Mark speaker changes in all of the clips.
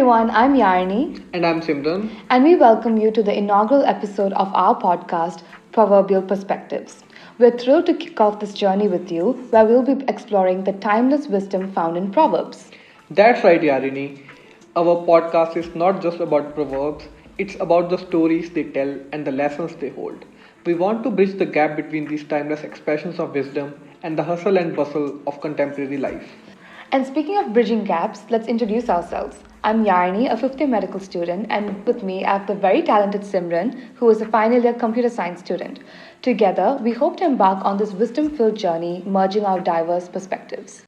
Speaker 1: everyone, I'm Yarni,
Speaker 2: And I'm Simran.
Speaker 1: and we welcome you to the inaugural episode of our podcast, Proverbial Perspectives. We're thrilled to kick off this journey with you, where we'll be exploring the timeless wisdom found in Proverbs.
Speaker 2: That's right, Yarini. Our podcast is not just about proverbs, it's about the stories they tell and the lessons they hold. We want to bridge the gap between these timeless expressions of wisdom and the hustle and bustle of contemporary life.
Speaker 1: And speaking of bridging gaps, let's introduce ourselves. I'm Yarni, a fifth year medical student, and with me I have the very talented Simran, who is a final year computer science student. Together, we hope to embark on this wisdom filled journey, merging our diverse perspectives.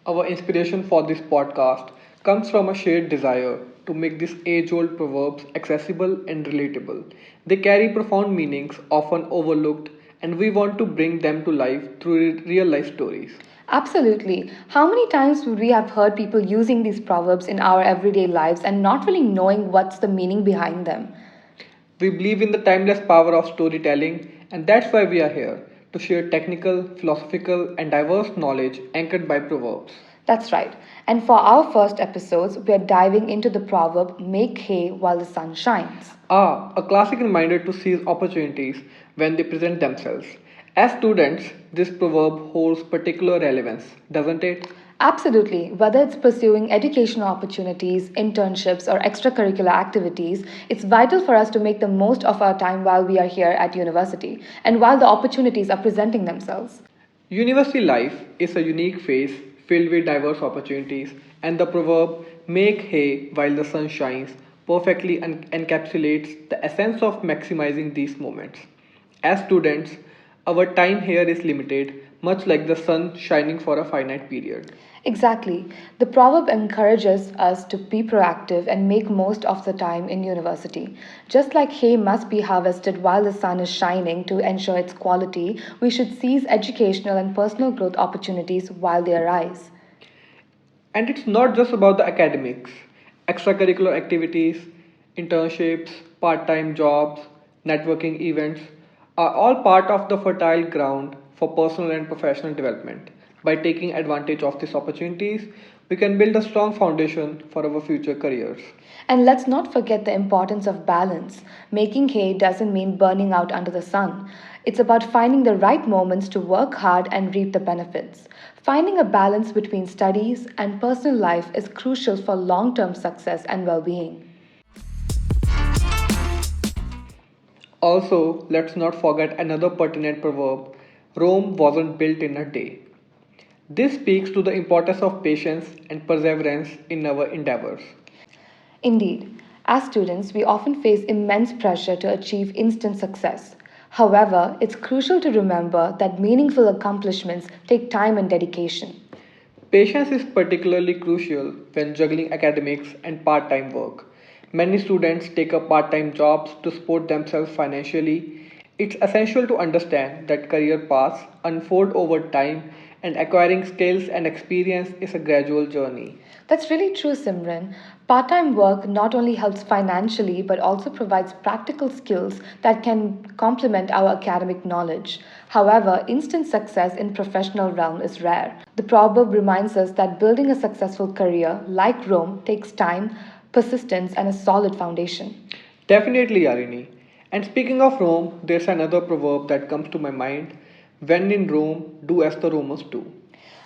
Speaker 2: Our inspiration for this podcast comes from a shared desire to make these age old proverbs accessible and relatable. They carry profound meanings, often overlooked, and we want to bring them to life through real life stories.
Speaker 1: Absolutely. How many times would we have heard people using these proverbs in our everyday lives and not really knowing what's the meaning behind them?
Speaker 2: We believe in the timeless power of storytelling, and that's why we are here to share technical, philosophical, and diverse knowledge anchored by proverbs.
Speaker 1: That's right. And for our first episodes, we're diving into the proverb make hay while the sun shines.
Speaker 2: A classic reminder to seize opportunities when they present themselves. As students, this proverb holds particular relevance, doesn't it?
Speaker 1: Absolutely. Whether it's pursuing educational opportunities, internships, or extracurricular activities, it's vital for us to make the most of our time while we are here at university and while the opportunities are presenting themselves.
Speaker 2: University life is a unique phase filled with diverse opportunities, and the proverb make hay while the sun shines perfectly encapsulates the essence of maximizing these moments. As students, our time here is limited, much like the sun shining for a finite period.
Speaker 1: Exactly. The proverb encourages us to be proactive and make most of the time in university. Just like hay must be harvested while the sun is shining to ensure its quality, we should seize educational and personal growth opportunities while they arise.
Speaker 2: And it's not just about the academics. Extracurricular activities, internships, part time jobs, networking events are all part of the fertile ground for personal and professional development. By taking advantage of these opportunities, we can build a strong foundation for our future careers.
Speaker 1: And let's not forget the importance of balance. Making hay doesn't mean burning out under the sun. It's about finding the right moments to work hard and reap the benefits. Finding a balance between studies and personal life is crucial for long term success and well being.
Speaker 2: Also, let's not forget another pertinent proverb: Rome wasn't built in a day. This speaks to the importance of patience and perseverance in our endeavors.
Speaker 1: Indeed, as students, we often face immense pressure to achieve instant success. However, it's crucial to remember that meaningful accomplishments take time and dedication.
Speaker 2: Patience is particularly crucial when juggling academics and part time work. Many students take up part time jobs to support themselves financially. It's essential to understand that career paths unfold over time and acquiring skills and experience is a gradual journey.
Speaker 1: That's really true, Simran. Part time work not only helps financially but also provides practical skills that can complement our academic knowledge. However, instant success in professional realm is rare. The proverb reminds us that building a successful career, like Rome, takes time, persistence, and a solid foundation.
Speaker 2: Definitely, Yarini. And speaking of Rome, there's another proverb that comes to my mind: when in Rome, do as the Romans do.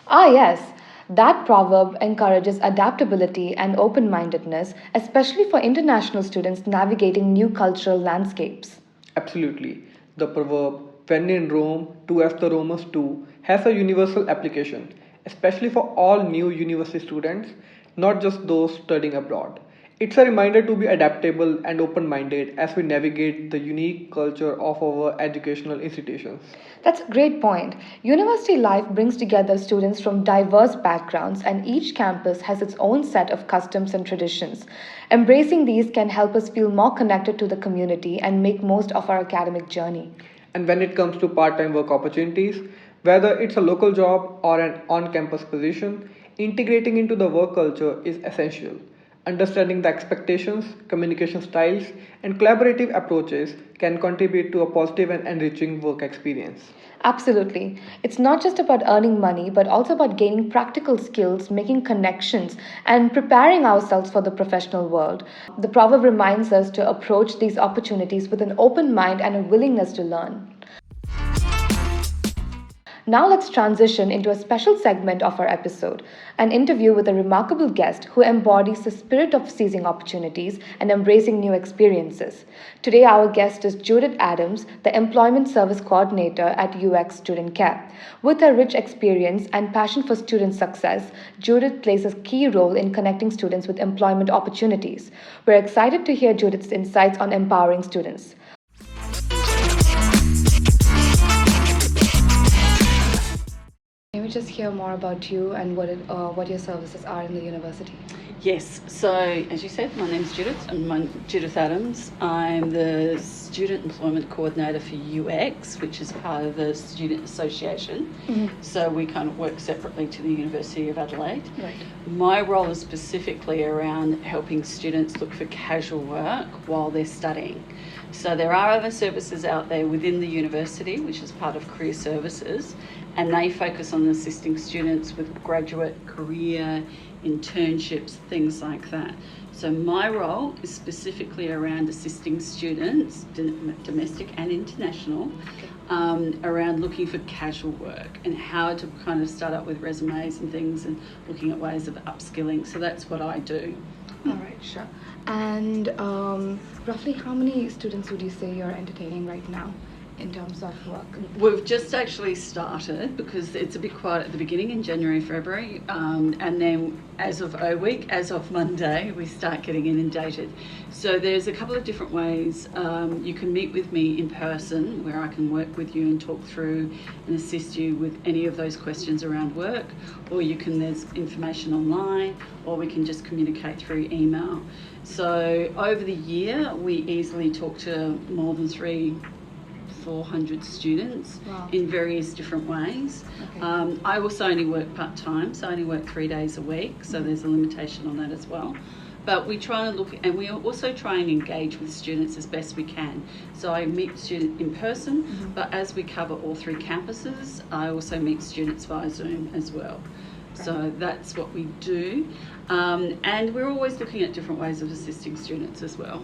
Speaker 1: Ah, yes, that proverb encourages adaptability and open mindedness, especially for international students navigating new cultural landscapes.
Speaker 2: Absolutely. The proverb, when in Rome, do as the Romans do, has a universal application, especially for all new university students, not just those studying abroad. It's a reminder to be adaptable and open minded as we navigate the unique culture of our educational institutions.
Speaker 1: That's a great point. University life brings together students from diverse backgrounds, and each campus has its own set of customs and traditions. Embracing these can help us feel more connected to the community and make most of our academic journey.
Speaker 2: And when it comes to part time work opportunities, whether it's a local job or an on campus position, integrating into the work culture is essential. Understanding the expectations, communication styles, and collaborative approaches can contribute to a positive and enriching work experience.
Speaker 1: Absolutely. It's not just about earning money, but also about gaining practical skills, making connections, and preparing ourselves for the professional world. The proverb reminds us to approach these opportunities with an open mind and a willingness to learn. Now let's transition into a special segment of our episode, an interview with a remarkable guest who embodies the spirit of seizing opportunities and embracing new experiences. Today our guest is Judith Adams, the Employment Service Coordinator at UX Student Care. With her rich experience and passion for student success, Judith plays a key role in connecting students with employment opportunities. We're excited to hear Judith's insights on empowering students. Can we just hear more about you and what your services are in the university?
Speaker 3: Yes, so as you said, my name's Judith, and I'm Judith Adams. I'm the Student Employment Coordinator for UX, which is part of the Student Association. Mm-hmm. So we kind of work separately to the University of Adelaide.
Speaker 1: Right.
Speaker 3: My role is specifically around helping students look for casual work while they're studying. So there are other services out there within the university, which is part of Career Services, and they focus on assisting students with graduate, career, internships, things like that. So my role is specifically around assisting students, domestic and international, around looking for casual work and how to kind of start up with resumes and things and looking at ways of upskilling. So that's what I do.
Speaker 1: All right, sure. And roughly how many students would you say you're entertaining right now in terms of work?
Speaker 3: We've just actually started because it's a bit quiet at the beginning in January, February, and then as of week, as of Monday, we start getting inundated. So there's a couple of different ways. You can meet with me in person where I can work with you and talk through and assist you with any of those questions around work, or there's information online, or we can just communicate through email. So over the year, we easily talk to more than 400 students.
Speaker 1: Wow.
Speaker 3: In various different ways. Okay. I also only work part-time, so I only work 3 days a week, so there's a limitation on that as well. But we try and look, and we also try and engage with students as best we can. So I meet students in person, mm-hmm. but as we cover all 3 campuses, I also meet students via Zoom as well. Great. So that's what we do. And we're always looking at different ways of assisting students as well.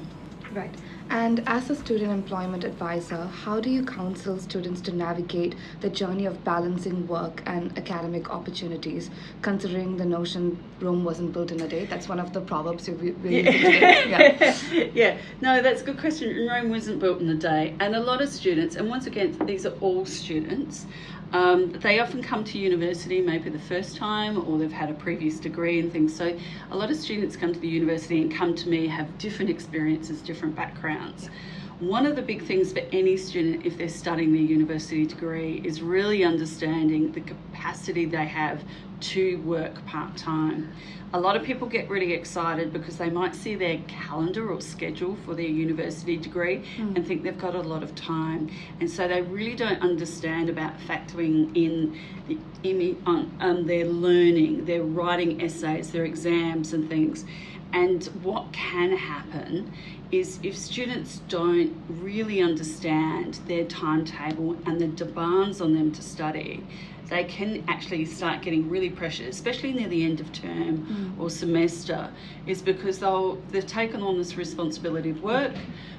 Speaker 1: Right. And as a student employment advisor, how do you counsel students to navigate the journey of balancing work and academic opportunities, considering the notion Rome wasn't built in a day? That's one of the proverbs we're using today. Yeah.
Speaker 3: Yeah. No, that's a good question. Rome wasn't built in a day. And a lot of students, and once again, these are all students, they often come to university maybe the first time, or they've had a previous degree and things. So a lot of students come to the university and come to me, have different experiences, different backgrounds. One of the big things for any student, if they're studying their university degree, is really understanding the capacity they have to work part-time. A lot of people get really excited because they might see their calendar or schedule for their university degree and think they've got a lot of time. And so they really don't understand about factoring in their learning, their writing essays, their exams and things. And what can happen is if students don't really understand their timetable and the demands on them to study, they can actually start getting really pressured, especially near the end of term or semester, is because they've taken on this responsibility of work,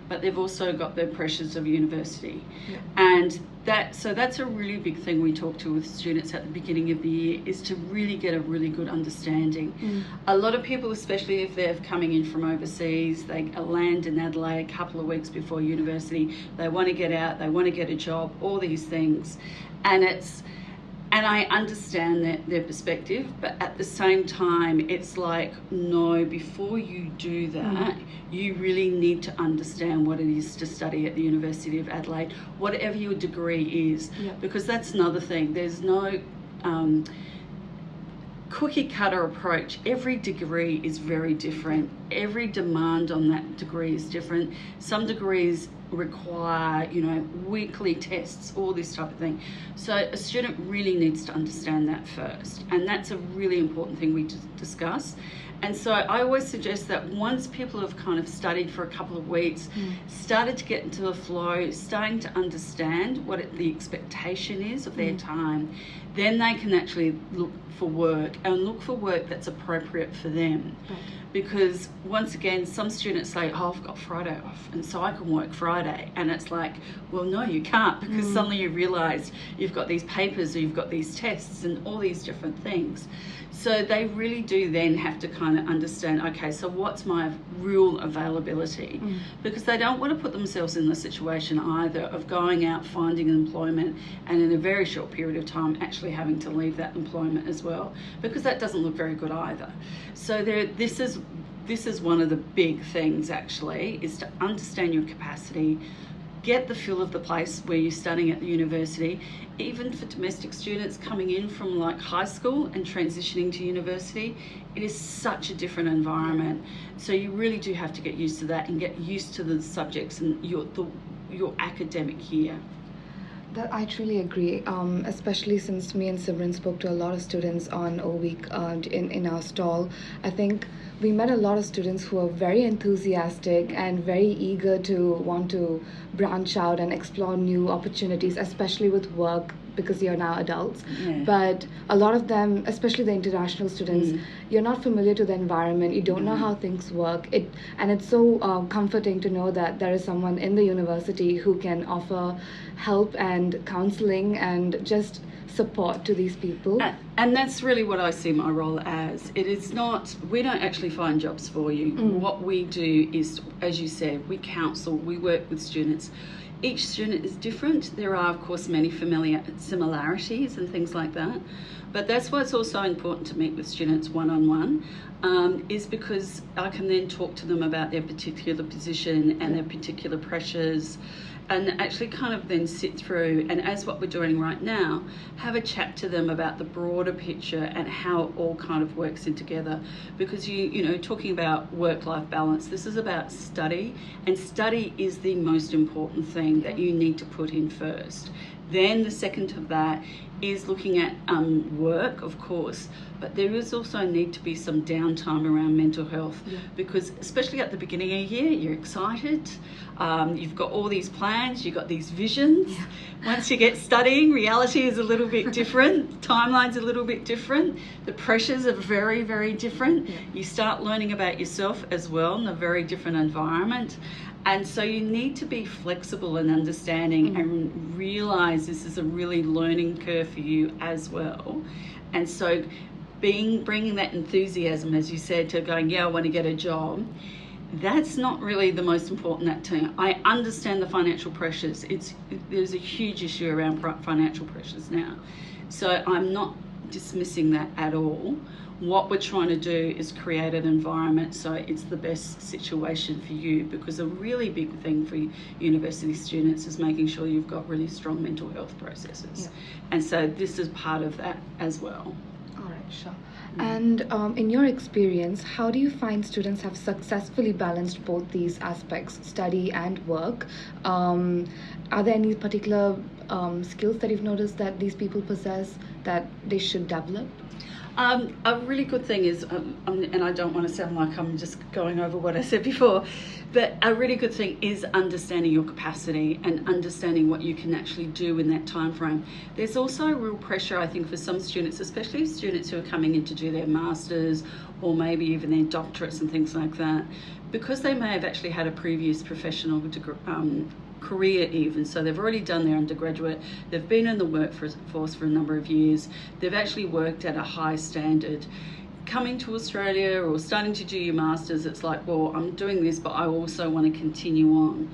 Speaker 3: but they've also got the pressures of university. Yeah. And that's a really big thing we talk to with students at the beginning of the year, is to really get a really good understanding. A lot of people, especially if they're coming in from overseas, they land in Adelaide a couple of weeks before university, they want to get out, they want to get a job, all these things. And I understand their perspective, but at the same time, it's like, no, before you do that, you really need to understand what it is to study at the University of Adelaide, whatever your degree is, because that's another thing. There's no cookie cutter approach. Every degree is very different. Every demand on that degree is different. Some degrees require, weekly tests, all this type of thing. So a student really needs to understand that first, and that's a really important thing we discuss. And so I always suggest that once people have kind of studied for a couple of weeks, started to get into a flow, starting to understand what the expectation is of their time, then they can actually look for work that's appropriate for them.
Speaker 1: Right.
Speaker 3: Because once again, some students say, I've got Friday off, and so I can work Friday. And it's like, well, no, you can't, because suddenly you realise you've got these papers or you've got these tests and all these different things. So they really do then have to kind of understand, okay, so what's my real availability? Because they don't want to put themselves in the situation either of going out, finding employment, and in a very short period of time actually having to leave that employment as well, because that doesn't look very good either. So this is one of the big things actually, is to understand your capacity, get the feel of the place where you're studying at the university. Even for domestic students coming in from like high school and transitioning to university, it is such a different environment. So you really do have to get used to that and get used to the subjects and your academic year.
Speaker 1: That I truly agree, especially since me and Simran spoke to a lot of students on a week in our stall. I think we met a lot of students who are very enthusiastic and very eager to want to branch out and explore new opportunities, especially with work, because you're now adults. But a lot of them, especially the international students, you're not familiar to the environment, you don't know how things work, and it's so comforting to know that there is someone in the university who can offer help and counseling and just support to these people.
Speaker 3: And that's really what I see my role as. It is not, we don't actually find jobs for you. What we do is, as you said, we counsel, we work with students. Each student is different. There are, of course, many similarities and things like that. But that's why it's also important to meet with students one-on-one, is because I can then talk to them about their particular position and their particular pressures, and actually kind of then sit through, and as what we're doing right now, have a chat to them about the broader picture and how it all kind of works in together. Because talking about work-life balance, this is about study, and study is the most important thing that you need to put in first. Then the second of that is looking at work, of course, but there is also a need to be some downtime around mental health, because especially at the beginning of the year, you're excited, you've got all these plans, you've got these visions. Once you get studying, reality is a little bit different, timeline's a little bit different, the pressures are very, very different. You start learning about yourself as well in a very different environment. And so you need to be flexible and understanding and realise this is a really learning curve for you as well. And so bringing that enthusiasm, as you said, to going, I want to get a job, that's not really the most important thing. I understand the financial pressures. There's a huge issue around financial pressures now. So I'm not dismissing that at all. What we're trying to do is create an environment so it's the best situation for you, because a really big thing for university students is making sure you've got really strong mental health processes. And so this is part of that as well.
Speaker 1: All right, sure. And in your experience, how do you find students have successfully balanced both these aspects, study and work? Are there any particular skills that you've noticed that these people possess that they should develop?
Speaker 3: A really good thing is, and I don't want to sound like I'm just going over what I said before, but a really good thing is understanding your capacity and understanding what you can actually do in that time frame. There's also a real pressure, I think, for some students, especially students who are coming in to do their masters or maybe even their doctorates and things like that, because they may have actually had a previous professional career even, so they've already done their undergraduate, they've been in the workforce for a number of years, they've actually worked at a high standard. Coming to Australia or starting to do your masters, it's like, well, I'm doing this, but I also want to continue on.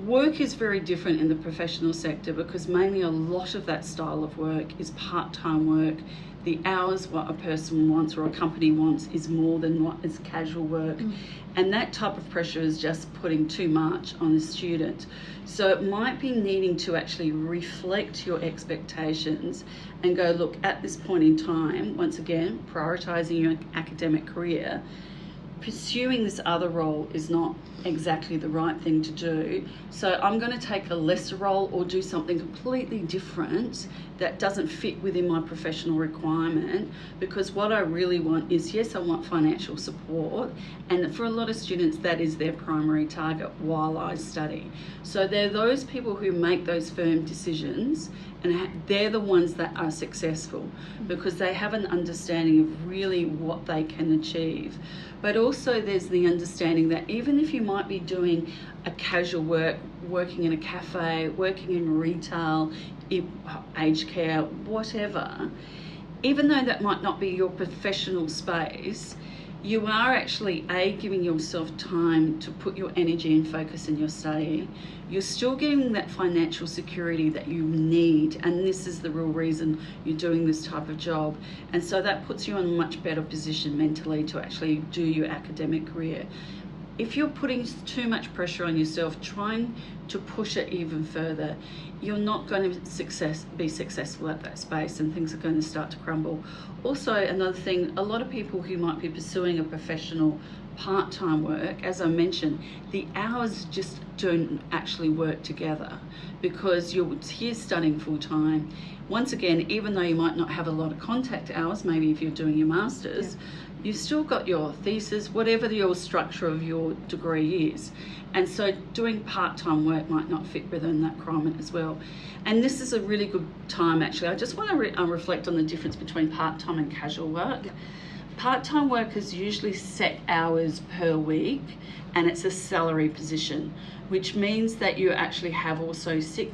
Speaker 3: Work is very different in the professional sector, because mainly a lot of that style of work is part-time work. The hours what a person wants or a company wants is more than what is casual work. And that type of pressure is just putting too much on the student. So it might be needing to actually reflect your expectations and go, look, at this point in time, once again, prioritising your academic career, pursuing this other role is not exactly the right thing to do. So I'm going to take a lesser role or do something completely different that doesn't fit within my professional requirement, because what I really want is, yes, I want financial support, and for a lot of students that is their primary target while I study. So they're those people who make those firm decisions, and they're the ones that are successful because they have an understanding of really what they can achieve. But also there's the understanding that even if you might be doing a casual work, working in a cafe, working in retail, aged care, whatever, even though that might not be your professional space, you are actually giving yourself time to put your energy and focus in your study. You're still getting that financial security that you need, and this is the real reason you're doing this type of job. And so that puts you in a much better position mentally to actually do your academic career. If you're putting too much pressure on yourself, trying to push it even further, you're not going to be successful at that space, and things are going to start to crumble. Also, another thing, a lot of people who might be pursuing a professional part-time work, as I mentioned, the hours just don't actually work together because you're here studying full-time. Once again, even though you might not have a lot of contact hours, maybe if you're doing your master's, you've still got your thesis, whatever your structure of your degree is. And so doing part-time work might not fit within that requirement as well. And this is a really good time, actually. I just want to reflect on the difference between part-time and casual work. Part-time work is usually set hours per week, and it's a salary position, which means that you actually have also sick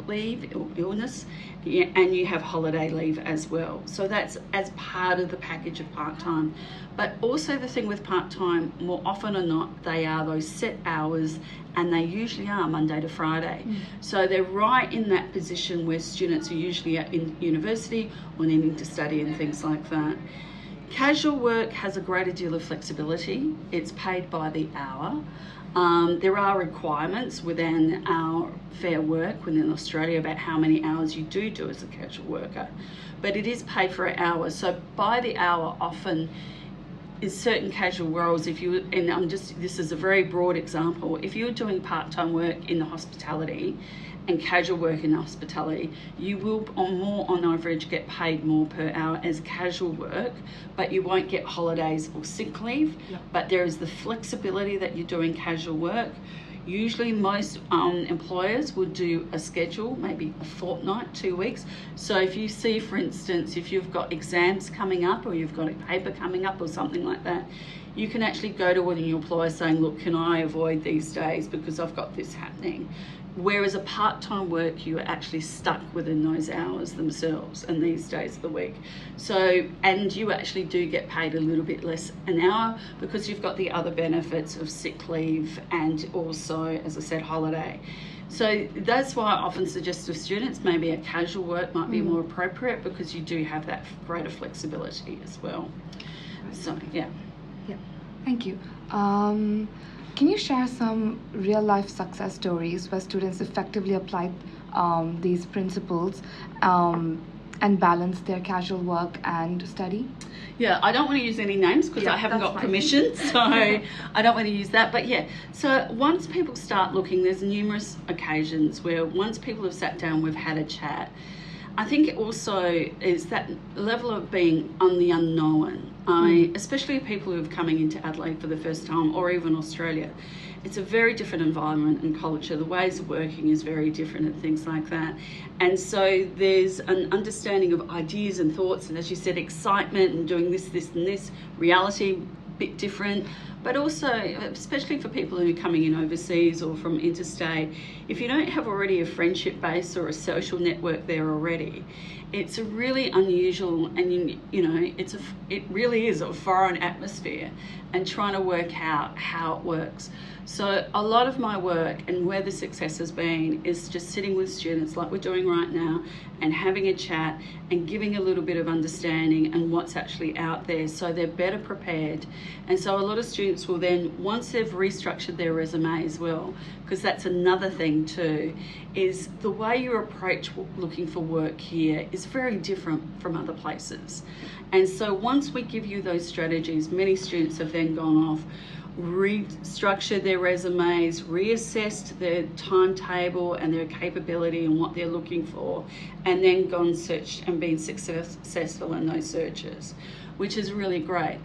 Speaker 3: leave or illness, and you have holiday leave as well. So that's as part of the package of part-time. But also the thing with part-time, more often or not, they are those set hours, and they usually are Monday to Friday. So they're right in that position where students are usually in university or needing to study and things like that. Casual work has a greater deal of flexibility. It's paid by the hour. There are requirements within our Fair Work within Australia about how many hours you do as a casual worker, but it is paid for an hour. So by the hour, often in certain casual roles, this is a very broad example, if you're doing part-time work in the hospitality and casual work in hospitality, you will on average get paid more per hour as casual work, but you won't get holidays or sick leave. But there is the flexibility that you're doing casual work. Usually most employers would do a schedule, maybe a fortnight, 2 weeks. So if you see, for instance, if you've got exams coming up or you've got a paper coming up or something like that, you can actually go to one of your employers saying, look, can I avoid these days because I've got this happening? Whereas a part-time work, you are actually stuck within those hours themselves and these days of the week. So, and you actually do get paid a little bit less an hour because you've got the other benefits of sick leave and also, as I said, holiday. So that's why I often suggest to students maybe a casual work might be more appropriate because you do have that greater flexibility as well. So, yeah.
Speaker 1: Yeah, thank you. Can you share some real-life success stories where students effectively applied these principles and balanced their casual work and study?
Speaker 3: Yeah, I don't want to use any names because I haven't got permission, so I don't want to use that. But yeah, so once people start looking, there's numerous occasions where once people have sat down, we've had a chat. I think it also is that level of being on the unknown, especially people who are coming into Adelaide for the first time or even Australia. It's a very different environment and culture. The ways of working is very different and things like that. And so there's an understanding of ideas and thoughts, and as you said, excitement and doing this, and this, reality, bit different. But also, especially for people who are coming in overseas or from interstate, if you don't have already a friendship base or a social network there already, it's a really unusual and it really is a foreign atmosphere, and trying to work out how it works. So a lot of my work and where the success has been is just sitting with students like we're doing right now and having a chat and giving a little bit of understanding and what's actually out there so they're better prepared. And so a lot of students students will then, once they've restructured their resume as well, because that's another thing too, is the way you approach looking for work here is very different from other places. And so once we give you those strategies, many students have then gone off, restructured their resumes, reassessed their timetable and their capability and what they're looking for, and then gone searched and been successful in those searches, which is really great.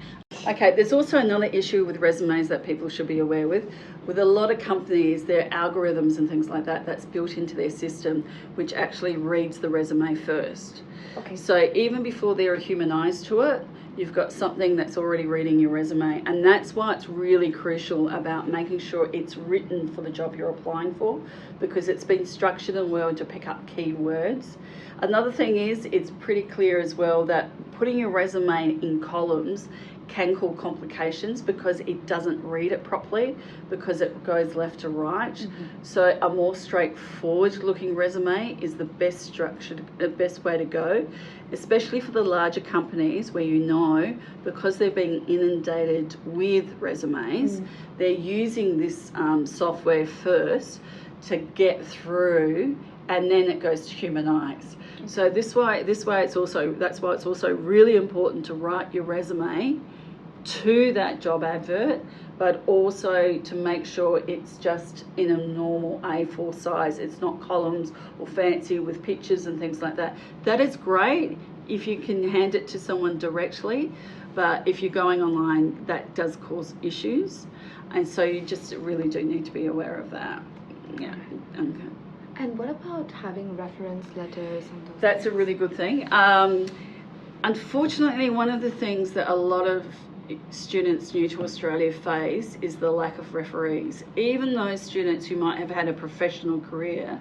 Speaker 3: Okay, there's also another issue with resumes that people should be aware with. With a lot of companies, their algorithms and things like that, that's built into their system, which actually reads the resume first.
Speaker 1: Okay.
Speaker 3: So even before there are human eyes to it, you've got something that's already reading your resume. And that's why it's really crucial about making sure it's written for the job you're applying for, because it's been structured and well to pick up keywords. Another thing is, it's pretty clear as well that putting your resume in columns can cause complications because it doesn't read it properly, because it goes left to right. Mm-hmm. So a more straightforward looking resume is the best structured, the best way to go, especially for the larger companies where because they're being inundated with resumes, they're using this software first to get through, and then it goes to human eyes. So that's why it's also really important to write your resume to that job advert, but also to make sure it's just in a normal A4 size. It's not columns or fancy with pictures and things like that. That is great if you can hand it to someone directly, but if you're going online, that does cause issues. And so you just really do need to be aware of that. Yeah. Okay.
Speaker 1: And what about having reference letters and those
Speaker 3: That's
Speaker 1: things?
Speaker 3: a really good thing. Unfortunately, one of the things that a lot of students new to Australia face is the lack of referees. Even those students who might have had a professional career,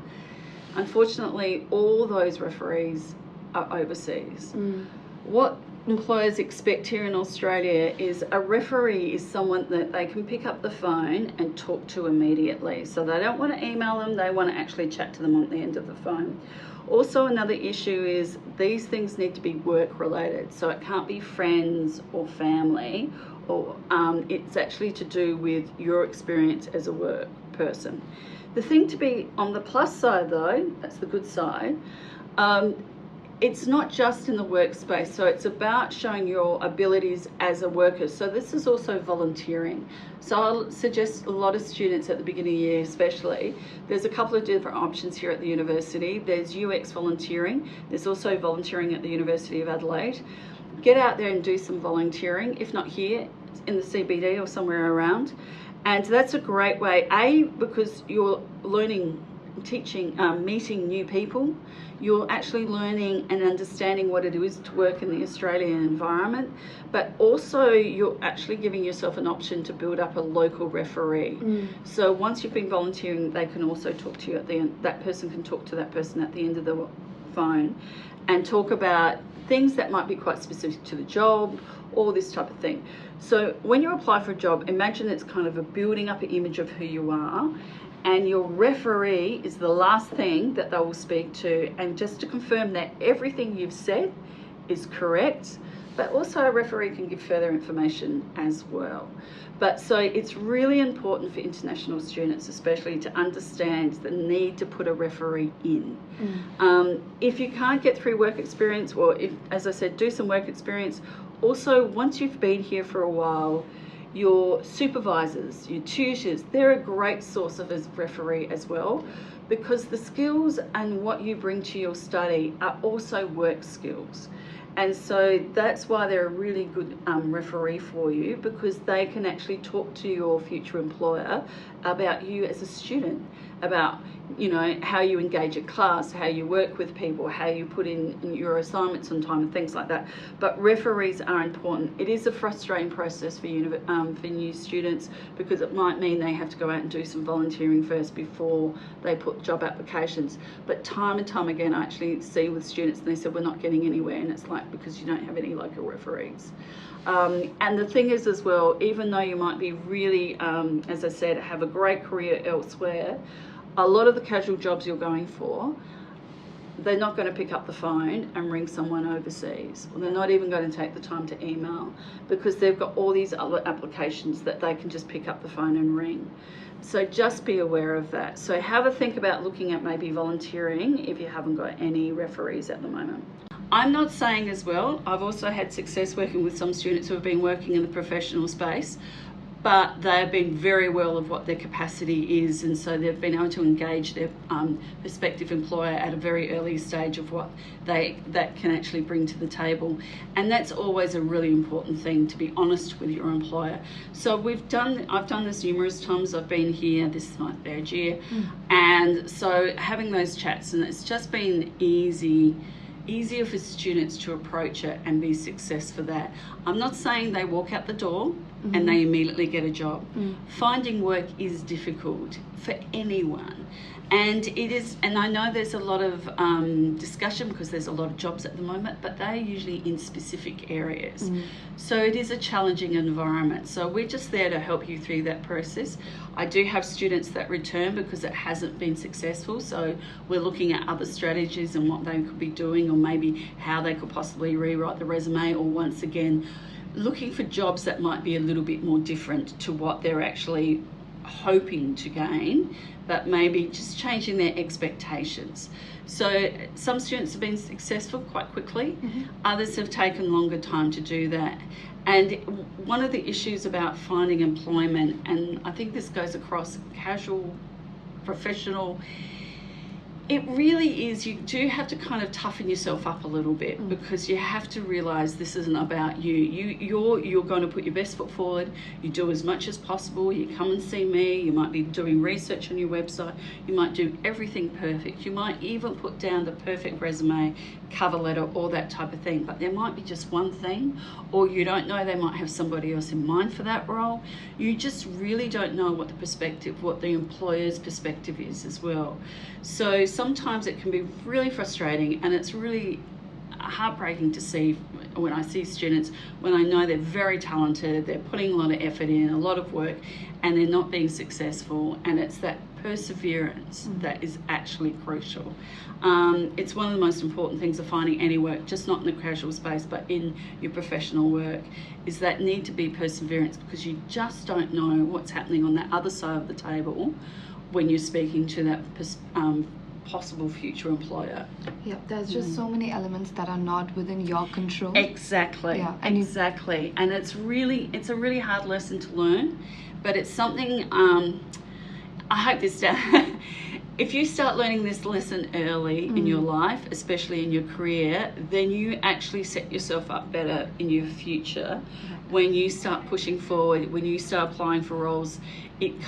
Speaker 3: unfortunately, all those referees are overseas. What employers expect here in Australia is a referee is someone that they can pick up the phone and talk to immediately. So they don't want to email them, they want to actually chat to them on the end of the phone. Also, another issue is these things need to be work related. So it can't be friends or family, or it's actually to do with your experience as a work person. The thing to be on the plus side though, that's the good side, it's not just in the workspace, so it's about showing your abilities as a worker. So this is also volunteering. So I'll suggest a lot of students at the beginning of the year especially, there's a couple of different options here at the university. There's UX volunteering, there's also volunteering at the University of Adelaide. Get out there and do some volunteering, if not here, in the CBD or somewhere around. And that's a great way, because you're learning, teaching, meeting new people. You're actually learning and understanding what it is to work in the Australian environment, but also you're actually giving yourself an option to build up a local referee. So once you've been volunteering, they can also talk to you at the end. That person can talk to that person at the end of the phone and talk about things that might be quite specific to the job, all this type of thing. So when you apply for a job, imagine it's kind of a building up an image of who you are, and your referee is the last thing that they will speak to, and just to confirm that everything you've said is correct, but also a referee can give further information as well. But so it's really important for international students especially to understand the need to put a referee in. If you can't get through work experience, or if, as I said, do some work experience, also once you've been here for a while, your supervisors, your tutors, they're a great source of a referee as well, because the skills and what you bring to your study are also work skills. And so that's why they're a really good referee for you, because they can actually talk to your future employer about you as a student, about, you know, how you engage at class, how you work with people, how you put in your assignments on time and things like that. But referees are important. It is a frustrating process for new students, because it might mean they have to go out and do some volunteering first before they put job applications. But time and time again, I actually see with students, and they said, we're not getting anywhere, and it's like, because you don't have any local referees. And the thing is as well, even though you might be really, as I said, have a great career elsewhere, a lot of the casual jobs you're going for, they're not going to pick up the phone and ring someone overseas, or they're not even going to take the time to email, because they've got all these other applications that they can just pick up the phone and ring. So just be aware of that. So have a think about looking at maybe volunteering if you haven't got any referees at the moment. I'm not saying as well, I've also had success working with some students who have been working in the professional space, but they've been very well of what their capacity is, and so they've been able to engage their prospective employer at a very early stage of what that can actually bring to the table. And that's always a really important thing, to be honest with your employer. So I've done this numerous times. I've been here, this is my third year, and so having those chats, and it's just been easier for students to approach it and be success for that. I'm not saying they walk out the door and they immediately get a job. Finding work is difficult for anyone, and it is, and I know there's a lot of discussion because there's a lot of jobs at the moment, but they're usually in specific areas. So it is a challenging environment. So we're just there to help you through that process. I do have students that return because it hasn't been successful, so we're looking at other strategies and what they could be doing, or maybe how they could possibly rewrite the resume, or once again looking for jobs that might be a little bit more different to what they're actually hoping to gain, but maybe just changing their expectations. So some students have been successful quite quickly, others have taken longer time to do that. And one of the issues about finding employment, and I think this goes across casual, professional, it really is, you do have to kind of toughen yourself up a little bit, because you have to realise this isn't about you. You're going to put your best foot forward. You do as much as possible. You come and see me. You might be doing research on your website. You might do everything perfect. You might even put down the perfect resume, cover letter, all that type of thing. But there might be just one thing, or you don't know, they might have somebody else in mind for that role. You just really don't know what the employer's perspective is as well. So sometimes it can be really frustrating, and it's really heartbreaking to see when I see students, when I know they're very talented, they're putting a lot of effort in, a lot of work, and they're not being successful. And it's that perseverance that is actually crucial. It's one of the most important things of finding any work, just not in the casual space, but in your professional work, is that need to be perseverance, because you just don't know what's happening on that other side of the table when you're speaking to that possible future employer.
Speaker 1: Yeah, there's just so many elements that are not within your control.
Speaker 3: Exactly. Yeah, and exactly. And it's a really hard lesson to learn, but it's something I hope this if you start learning this lesson early in your life, especially in your career, then you actually set yourself up better in your future. When you start pushing forward, when you start applying for roles, it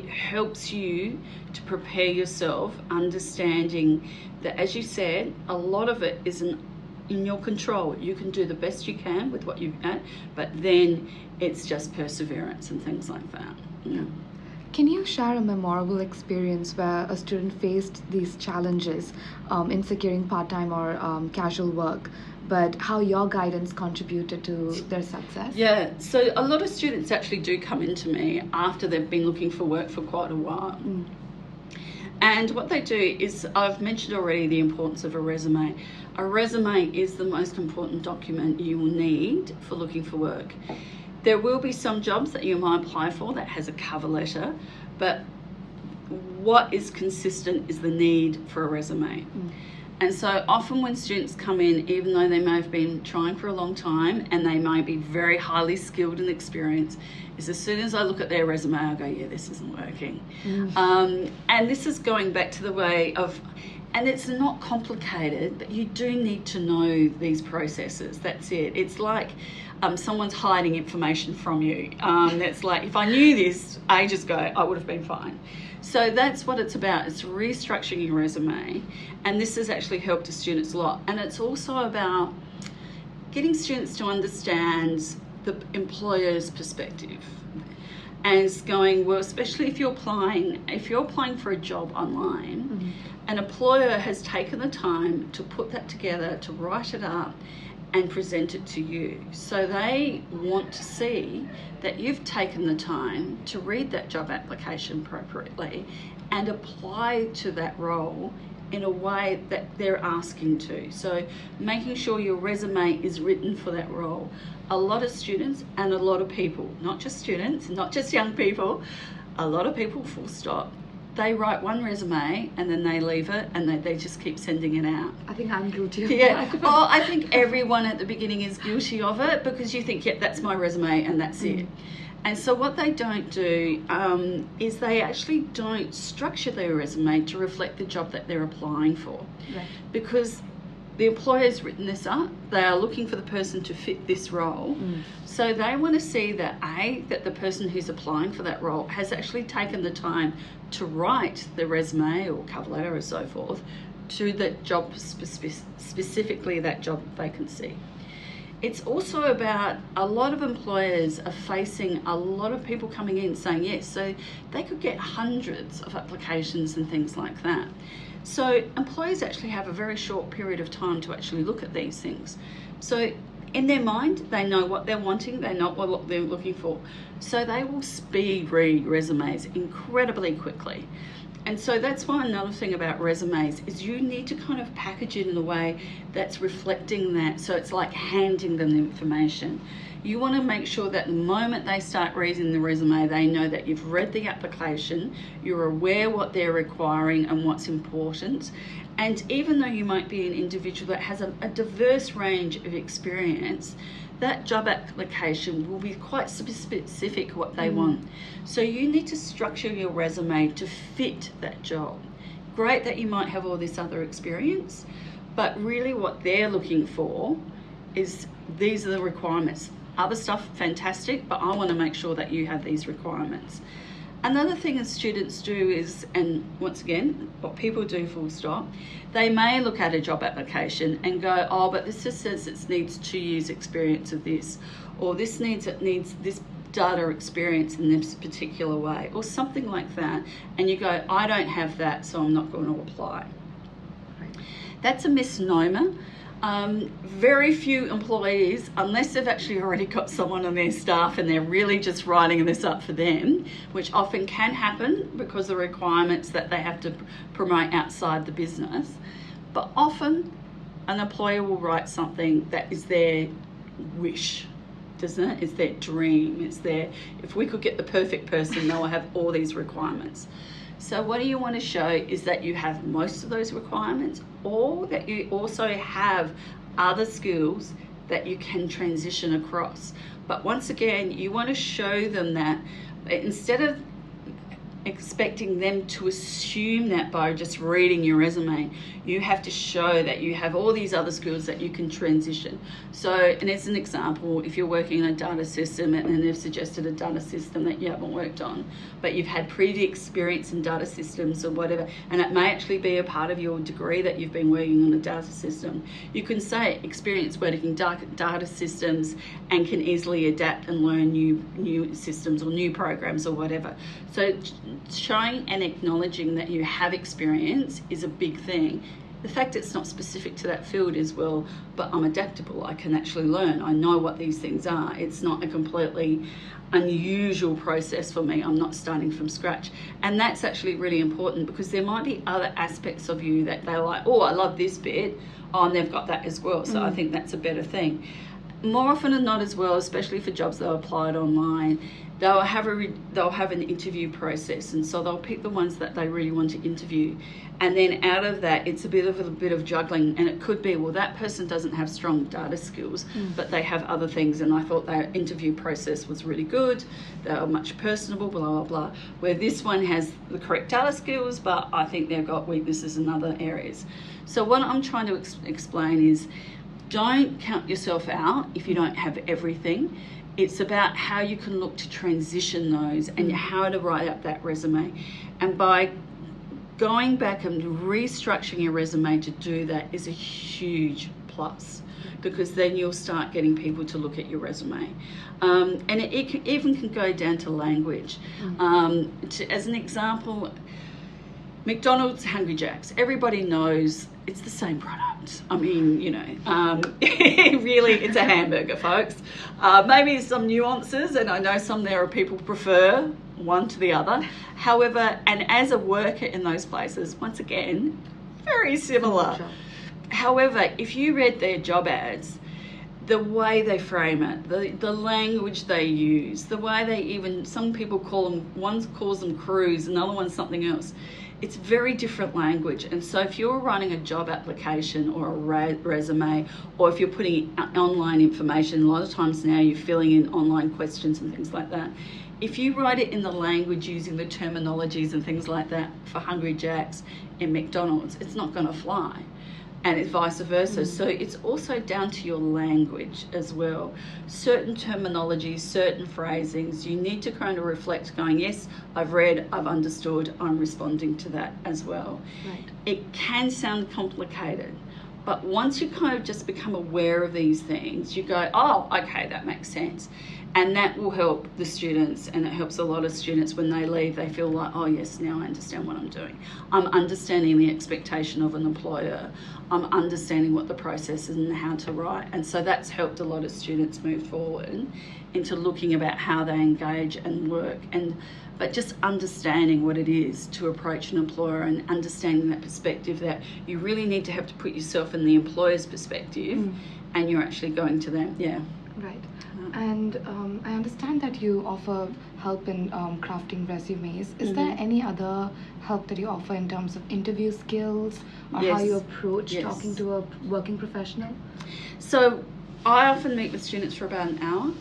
Speaker 3: helps you to prepare yourself, understanding that, as you said, a lot of it isn't in your control. You can do the best you can with what you've got, but then it's just perseverance and things like that. Yeah.
Speaker 1: Can you share a memorable experience where a student faced these challenges in securing part-time or casual work, but how your guidance contributed to their success?
Speaker 3: Yeah, so a lot of students actually do come into me after they've been looking for work for quite a while. And what they do is, I've mentioned already the importance of a resume. A resume is the most important document you will need for looking for work. There will be some jobs that you might apply for that has a cover letter, but what is consistent is the need for a resume. And so often when students come in, even though they may have been trying for a long time and they may be very highly skilled and experienced, is as soon as I look at their resume, I go, yeah, this isn't working. And this is going back to the way of, and it's not complicated, but you do need to know these processes. That's it. It's like someone's hiding information from you. It's like, if I knew this ages ago, I would have been fine. So that's what it's about. It's restructuring your resume. And this has actually helped the students a lot. And it's also about getting students to understand the employer's perspective. And it's going, well, especially if you're applying for a job online, an employer has taken the time to put that together, to write it up and present it to you. So they want to see that you've taken the time to read that job application appropriately and apply to that role in a way that they're asking to. So making sure your resume is written for that role. A lot of students and a lot of people, not just students, not just young people, a lot of people, full stop, they write one resume and then they leave it and they just keep sending it out.
Speaker 1: I think I'm guilty of
Speaker 3: Yeah.
Speaker 1: that.
Speaker 3: Oh, I think everyone at the beginning is guilty of it, because you think, yep, that's my resume and that's it. And so what they don't do is they actually don't structure their resume to reflect the job that they're applying for.
Speaker 1: Right.
Speaker 3: Because the employer's written this up, they are looking for the person to fit this role. So they want to see that that the person who's applying for that role has actually taken the time to write the resume or cover letter or so forth to the job, specifically that job vacancy. It's also about, a lot of employers are facing a lot of people coming in saying yes, so they could get hundreds of applications and things like that. So employers actually have a very short period of time to actually look at these things. So in their mind, they know what they're wanting, they know what they're looking for. So they will speed read resumes incredibly quickly. And so that's why another thing about resumes is you need to kind of package it in a way that's reflecting that. So it's like handing them the information. You want to make sure that the moment they start reading the resume, they know that you've read the application, you're aware what they're requiring and what's important. And even though you might be an individual that has a diverse range of experience, that job application will be quite specific what they want. So you need to structure your resume to fit that job. Great that you might have all this other experience, but really what they're looking for is, these are the requirements. Other stuff, fantastic, but I want to make sure that you have these requirements. Another thing that students do is, and once again, what people do full stop, they may look at a job application and go, oh, but this just says it needs 2 years experience of this, or this needs this data experience in this particular way, or something like that. And you go, I don't have that, so I'm not going to apply. That's a misnomer. Very few employees, unless they've actually already got someone on their staff and they're really just writing this up for them, which often can happen because of requirements that they have to promote outside the business. But often an employer will write something that is their wish, doesn't it? It's their dream. It's their, if we could get the perfect person, they'll have all these requirements. So what you want to show is that you have most of those requirements, or that you also have other skills that you can transition across. But once again, you want to show them that instead of expecting them to assume that by just reading your resume, you have to show that you have all these other skills that you can transition. So, and as an example, if you're working in a data system and they've suggested a data system that you haven't worked on, but you've had previous experience in data systems or whatever, and it may actually be a part of your degree that you've been working on a data system, you can say experience working data systems and can easily adapt and learn new systems or new programs or whatever. So showing and acknowledging that you have experience is a big thing. The fact it's not specific to that field is, well, but I'm adaptable, I can actually learn, I know what these things are. It's not a completely unusual process for me, I'm not starting from scratch. And that's actually really important, because there might be other aspects of you that they're like, oh, I love this bit, oh, and they've got that as well, so I think that's a better thing. More often than not as well, especially for jobs that are applied online, they'll have an interview process, and so they'll pick the ones that they really want to interview, and then out of that it's a bit of juggling, and it could be, well, that person doesn't have strong data skills, but they have other things, and I thought their interview process was really good, they are much personable, blah blah blah, where this one has the correct data skills, but I think they've got weaknesses in other areas. So what I'm trying to explain is, don't count yourself out if you don't have everything. It's about how you can look to transition those and how to write up that resume. And by going back and restructuring your resume to do that is a huge plus, because then you'll start getting people to look at your resume. And it even can go down to language. As an example, McDonald's Hungry Jacks, everybody knows it's the same product. I mean, you know, really it's a hamburger, folks. Maybe some nuances, and I know some there are people prefer one to the other. However, and as a worker in those places, once again, very similar.
Speaker 1: Sure.
Speaker 3: However, if you read their job ads, the way they frame it, the language they use, the way they even, some people call them, one calls them crews, another one's something else. It's very different language. And so if you're writing a job application or a resume, or if you're putting online information, a lot of times now you're filling in online questions and things like that. If you write it in the language using the terminologies and things like that for Hungry Jack's in McDonald's, it's not going to fly. And it's vice versa. So it's also down to your language as well. Certain terminologies, certain phrasings, you need to kind of reflect going, yes, I've read, I've understood, I'm responding to that as well.
Speaker 1: Right.
Speaker 3: It can sound complicated, but once you kind of just become aware of these things, you go, oh, okay, that makes sense. And that will help the students, and it helps a lot of students when they leave. They feel like, oh yes, now I understand what I'm doing. I'm understanding the expectation of an employer. I'm understanding what the process is and how to write. And so that's helped a lot of students move forward into looking about how they engage and work, but just understanding what it is to approach an employer and understanding that perspective, that you really need to have to put yourself in the employer's perspective and you're actually going to them. Yeah.
Speaker 1: Right. And I understand that you offer help in crafting resumes. Is there any other help that you offer in terms of interview skills or how you approach talking to a working professional?
Speaker 3: So I often meet with students for about an hour.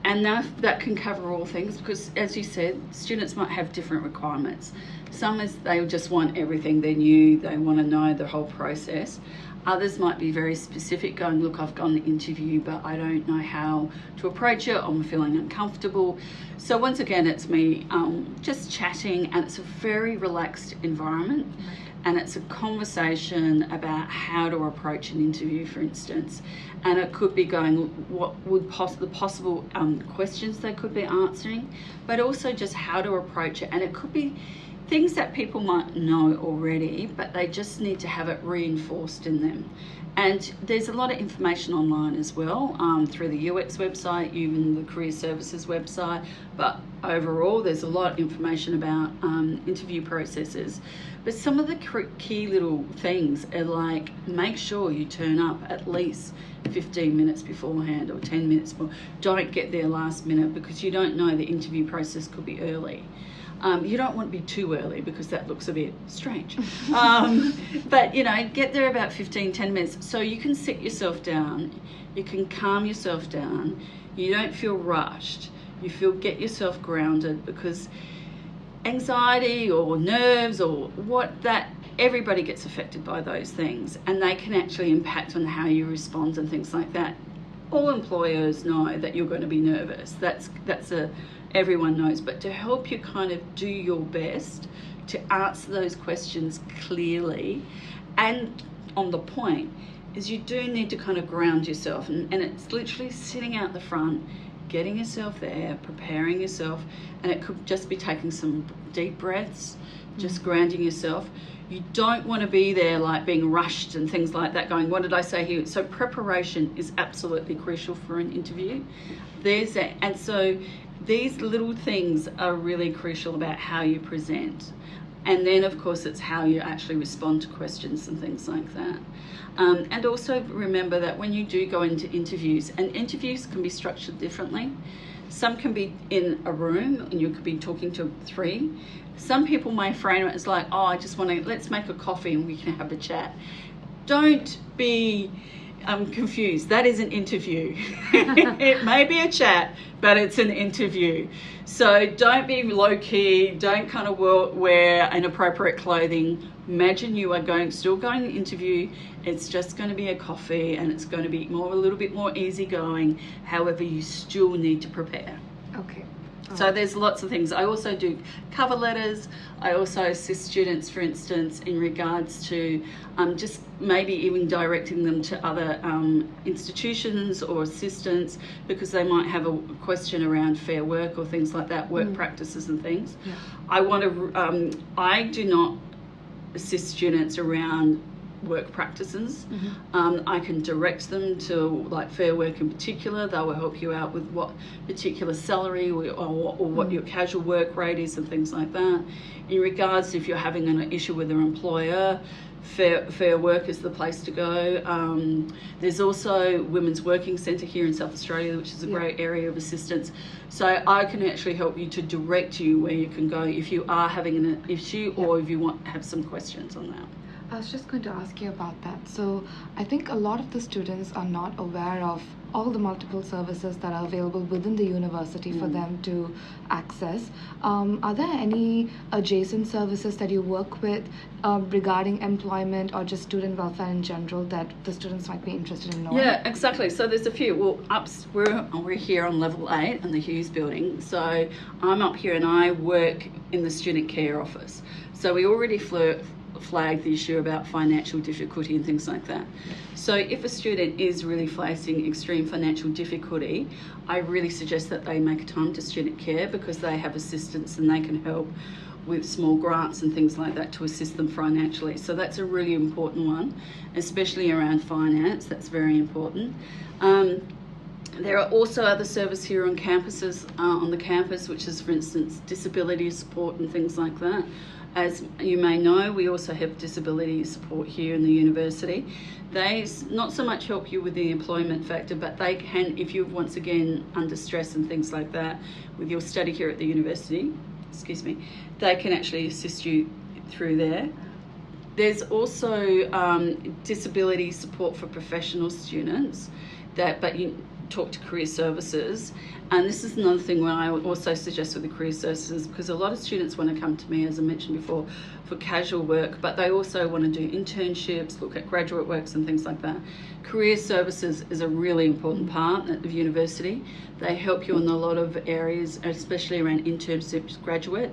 Speaker 3: And that can cover all things, because as you said, students might have different requirements. Some is they just want everything, they're new, they want to know the whole process. Others might be very specific, going, look, I've gone the interview, but I don't know how to approach it. I'm feeling uncomfortable. So once again, it's me just chatting, and it's a very relaxed environment. And it's a conversation about how to approach an interview, for instance. And it could be going, what would the possible questions they could be answering, but also just how to approach it. And it could be things that people might know already, but they just need to have it reinforced in them. And there's a lot of information online as well, through the UX website, even the Career Services website. But overall, there's a lot of information about interview processes. But some of the key little things are like, make sure you turn up at least 15 minutes beforehand or 10 minutes before. Don't get there last minute, because you don't know, the interview process could be early. You don't want to be too early, because that looks a bit strange. But, get there about 10 minutes so you can sit yourself down, you can calm yourself down, you don't feel rushed, get yourself grounded, because anxiety or nerves or everybody gets affected by those things, and they can actually impact on how you respond and things like that. All employers know that you're going to be nervous. Everyone knows, but to help you kind of do your best to answer those questions clearly and on the point, is you do need to kind of ground yourself, and it's literally sitting out the front, getting yourself there, preparing yourself, and it could just be taking some deep breaths, just grounding yourself. You don't want to be there like being rushed and things like that, going, what did I say here? So preparation is absolutely crucial for an interview. And so these little things are really crucial about how you present. And then, of course, it's how you actually respond to questions and things like that. And also remember that when you do go into interviews, and interviews can be structured differently. Some can be in a room and you could be talking to 3. Some people may frame it as like, oh, I just want to, let's make a coffee and we can have a chat. Don't be confused. That is an interview. It may be a chat, but it's an interview. So don't be low key. Don't kind of wear inappropriate clothing. Imagine you are still going to interview. It's just going to be a coffee, and it's going to be a little bit more easygoing. However, you still need to prepare.
Speaker 1: Okay.
Speaker 3: So there's lots of things. I also do cover letters. I also assist students, for instance, in regards to just maybe even directing them to other institutions or assistants, because they might have a question around fair work or things like that, work practices and things.
Speaker 1: Yeah.
Speaker 3: I do not assist students around work practices. I can direct them to like Fair Work in particular. They will help you out with what particular salary or what your casual work rate is and things like that. In regards to if you're having an issue with your employer, Fair Work is the place to go. There's also Women's Working Centre here in South Australia, which is a great area of assistance. So I can actually help you to direct you where you can go if you are having an issue or if you have some questions on that.
Speaker 1: I was just going to ask you about that. So I think a lot of the students are not aware of all the multiple services that are available within the university for them to access. Are there any adjacent services that you work with regarding employment or just student welfare in general that the students might be interested in knowing?
Speaker 3: Yeah, exactly. So there's a few. Well, we're here on level 8 in the Hughes building. So I'm up here and I work in the student care office. So we already flagged the issue about financial difficulty and things like that. So if a student is really facing extreme financial difficulty, I really suggest that they make a time to student care because they have assistance and they can help with small grants and things like that to assist them financially. So that's a really important one, especially around finance. That's very important. There are also other services here on campuses, on the campus, which is, for instance, disability support and things like that. As you may know, we also have disability support here in the university. They not so much help you with the employment factor, but they can, if you're once again under stress and things like that with your study here at the university, they can actually assist you through there. There's also disability support for professional students, but you talk to career services. And this is another thing where I would also suggest with the career services, because a lot of students want to come to me, as I mentioned before, for casual work, but they also want to do internships, look at graduate works and things like that. Career services is a really important part of university. They help you in a lot of areas, especially around internships, graduate.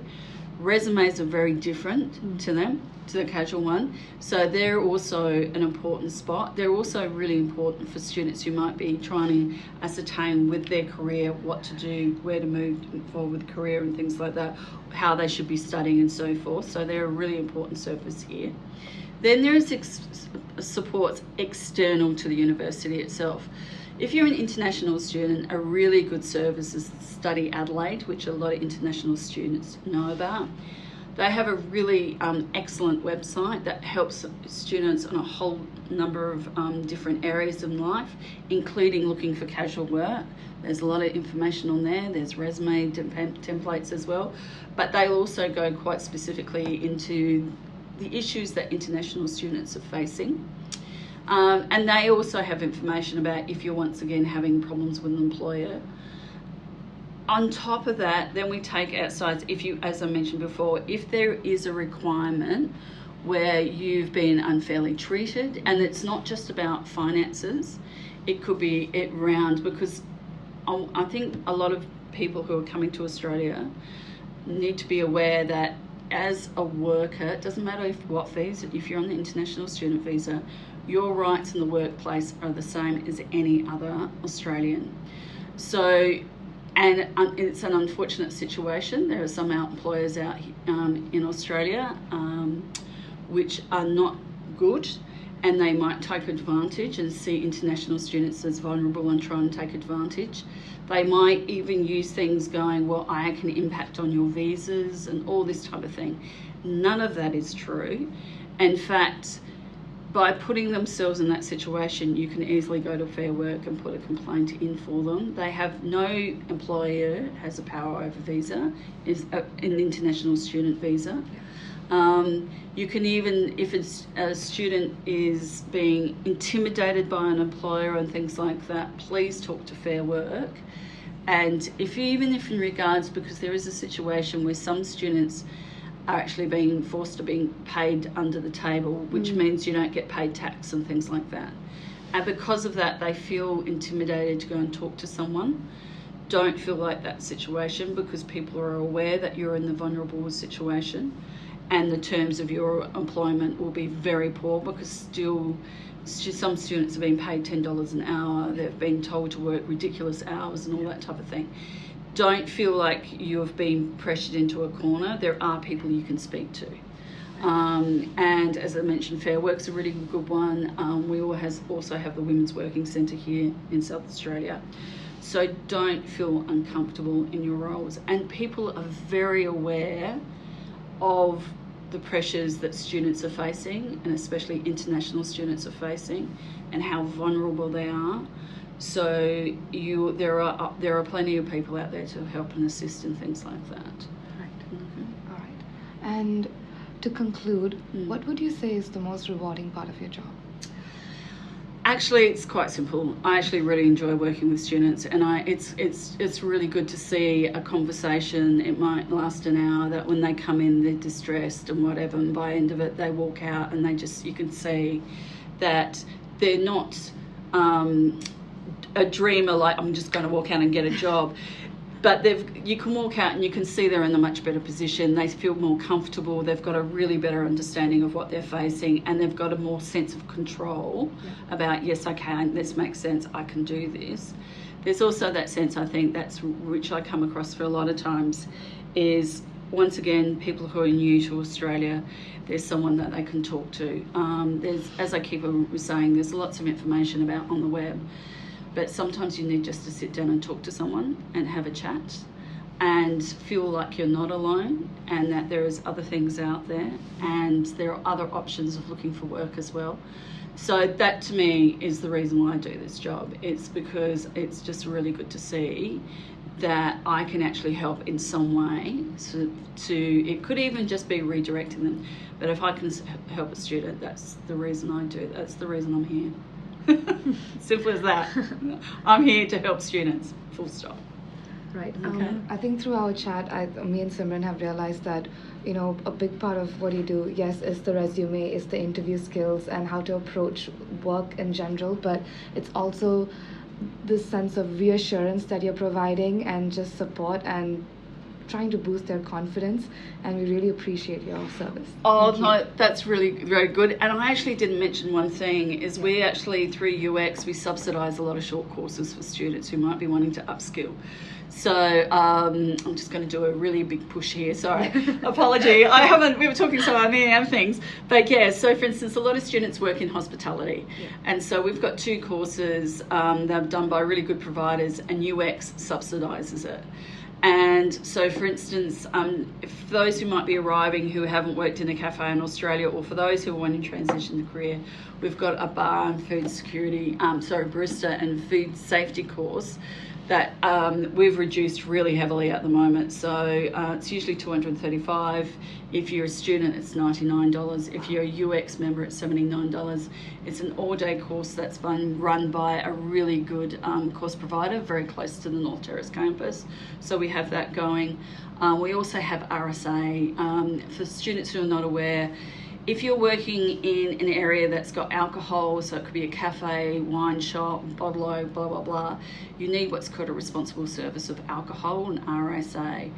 Speaker 3: Resumes are very different to them, to the casual one. So they're also an important spot. They're also really important for students who might be trying to ascertain with their career what to do, where to move forward with career and things like that, how they should be studying and so forth. So they're a really important service here. Then there's supports external to the university itself. If you're an international student, a really good service is Study Adelaide, which a lot of international students know about. They have a really excellent website that helps students on a whole number of different areas in life, including looking for casual work. There's a lot of information on there. There's resume templates as well, but they'll also go quite specifically into the issues that international students are facing. And they also have information about if you're once again having problems with an employer. On top of that, then we take outside, if you, as I mentioned before, if there is a requirement where you've been unfairly treated, and it's not just about finances, it could be around, because I think a lot of people who are coming to Australia need to be aware that as a worker, it doesn't matter what visa, if you're on the international student visa, your rights in the workplace are the same as any other Australian. So, and it's an unfortunate situation. There are some employers out in Australia which are not good, and they might take advantage and see international students as vulnerable and try and take advantage. They might even use things going, well, I can impact on your visas and all this type of thing. None of that is true. In fact, by putting themselves in that situation, you can easily go to Fair Work and put a complaint in for them. They have no employer has a power over visa, is an international student visa. You can even, if it's a student is being intimidated by an employer and things like that, please talk to Fair Work. And even if in regards, because there is a situation where some students are actually being forced to being paid under the table, which means you don't get paid tax and things like that. And because of that, they feel intimidated to go and talk to someone. Don't feel like that situation, because people are aware that you're in the vulnerable situation, and the terms of your employment will be very poor, because still some students are being paid $10 an hour. They've been told to work ridiculous hours and all that type of thing. Don't feel like you've been pressured into a corner. There are people you can speak to. And as I mentioned, Fair Work's a really good one. We also have the Women's Working Centre here in South Australia. So don't feel uncomfortable in your roles. And people are very aware of the pressures that students are facing, and especially international students are facing, and how vulnerable they are. So there are plenty of people out there to help and assist in things like that.
Speaker 1: Right. Mm-hmm. All right. And to conclude, what would you say is the most rewarding part of your job?
Speaker 3: Actually, it's quite simple. I actually really enjoy working with students, and it's really good to see a conversation. It might last an hour, that when they come in, they're distressed and whatever, and by the end of it, they walk out and you can see that they're not a dreamer, like I'm just going to walk out and get a job. But you can walk out and you can see they're in a much better position. They feel more comfortable. They've got a really better understanding of what they're facing, and they've got a more sense of control about, yes, okay, this makes sense, I can do this. There's also that sense, I think, which I come across for a lot of times, is once again, people who are new to Australia, there's someone that they can talk to. As I keep saying, there's lots of information about on the web. But sometimes you need just to sit down and talk to someone and have a chat and feel like you're not alone, and that there is other things out there, and there are other options of looking for work as well. So that to me is the reason why I do this job. It's because it's just really good to see that I can actually help in some way. It could even just be redirecting them. But if I can help a student, that's the reason I do. That's the reason I'm here. Simple as that. I'm here to help students, full stop.
Speaker 1: Right.
Speaker 3: Okay.
Speaker 1: I think through our chat, me and Simran have realized that, a big part of what you do, yes, is the resume, is the interview skills and how to approach work in general, but it's also this sense of reassurance that you're providing and just support and trying to boost their confidence, and we really appreciate your service.
Speaker 3: No, that's really very good. And I actually didn't mention one thing, is we actually, through UX, we subsidise a lot of short courses for students who might be wanting to upskill. So I'm just going to do a really big push here, sorry, apology. We were talking so I am things. But yeah, so for instance, a lot of students work in hospitality. Yeah. And so we've got 2 courses that are done by really good providers, and UX subsidises it. And so, for instance, for those who might be arriving who haven't worked in a cafe in Australia, or for those who want to transition to career, we've got a bar and food security, barista and food safety course that we've reduced really heavily at the moment. So it's usually $235. If you're a student, it's $99. If you're a UX member, it's $79. It's an all-day course that's been run by a really good course provider very close to the North Terrace campus. So we have that going. We also have RSA. For students who are not aware, if you're working in an area that's got alcohol, so it could be a cafe, wine shop, bottle-o, blah, blah, blah, you need what's called a responsible service of alcohol, an RSA.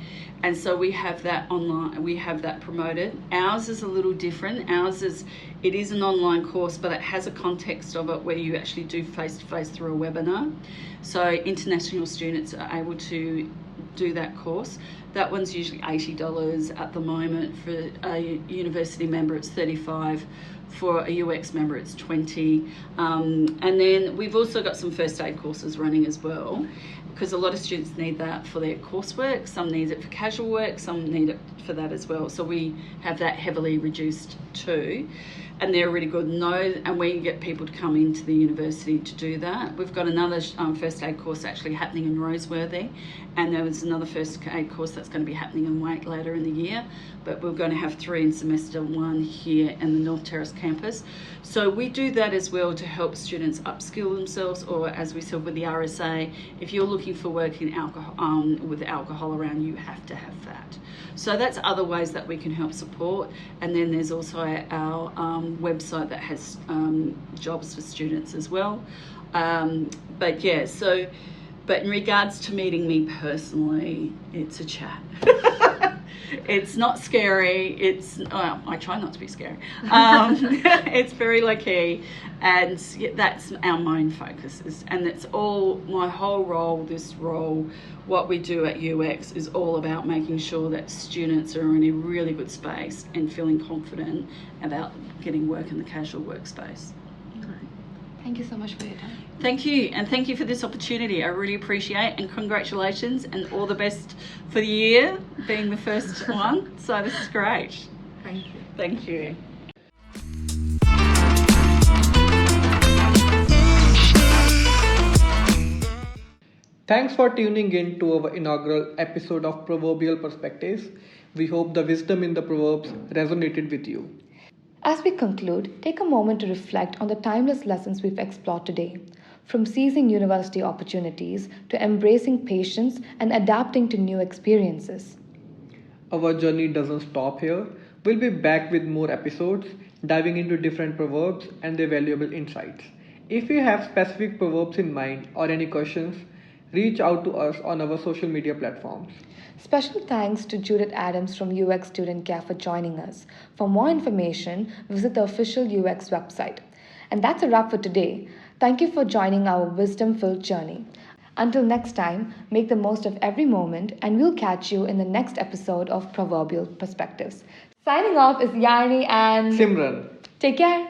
Speaker 3: And so we have that online, we have that promoted. Ours is a little different. It is an online course, but it has a context of it where you actually do face-to-face through a webinar. So international students are able to do that course. That one's usually $80 at the moment. For a university member, it's $35. For a UX member, it's $20. And then we've also got some first aid courses running as well, because a lot of students need that for their coursework. Some need it for casual work, some need it for that as well. So we have that heavily reduced too. And they're really good. And we get people to come into the university to do that. We've got another first aid course actually happening in Roseworthy, and there was another first aid course that's going to be happening in Wake later in the year. But we're going to have 3 in semester 1 here in the North Terrace campus. So we do that as well to help students upskill themselves, or as we said with the RSA, if you're looking for work in alcohol, with alcohol around, you have to have that. So that's other ways that we can help support. And then there's also our website that has jobs for students as well. But in regards to meeting me personally, it's a chat. It's not scary. It's I try not to be scary. It's very low key, and that's our main focus. And it's all my whole role. This role, what we do at UX is all about making sure that students are in a really good space and feeling confident about getting work in the casual workspace.
Speaker 1: Thank you so much for your time.
Speaker 3: Thank you, and thank you for this opportunity. I really appreciate, and congratulations, and all the best for the year, being the first one. So this is great.
Speaker 1: Thank you.
Speaker 3: Thank you.
Speaker 2: Thanks for tuning in to our inaugural episode of Proverbial Perspectives. We hope the wisdom in the Proverbs resonated with you.
Speaker 1: As we conclude, take a moment to reflect on the timeless lessons we've explored today. From seizing university opportunities to embracing patience and adapting to new experiences.
Speaker 2: Our journey doesn't stop here. We'll be back with more episodes, diving into different proverbs and their valuable insights. If you have specific proverbs in mind or any questions, reach out to us on our social media platforms.
Speaker 1: Special thanks to Judith Adams from UX Student Care for joining us. For more information, visit the official UX website. And that's a wrap for today. Thank you for joining our wisdom-filled journey. Until next time, make the most of every moment, and we'll catch you in the next episode of Proverbial Perspectives. Signing off is Yazhini and
Speaker 2: Simran.
Speaker 1: Take care.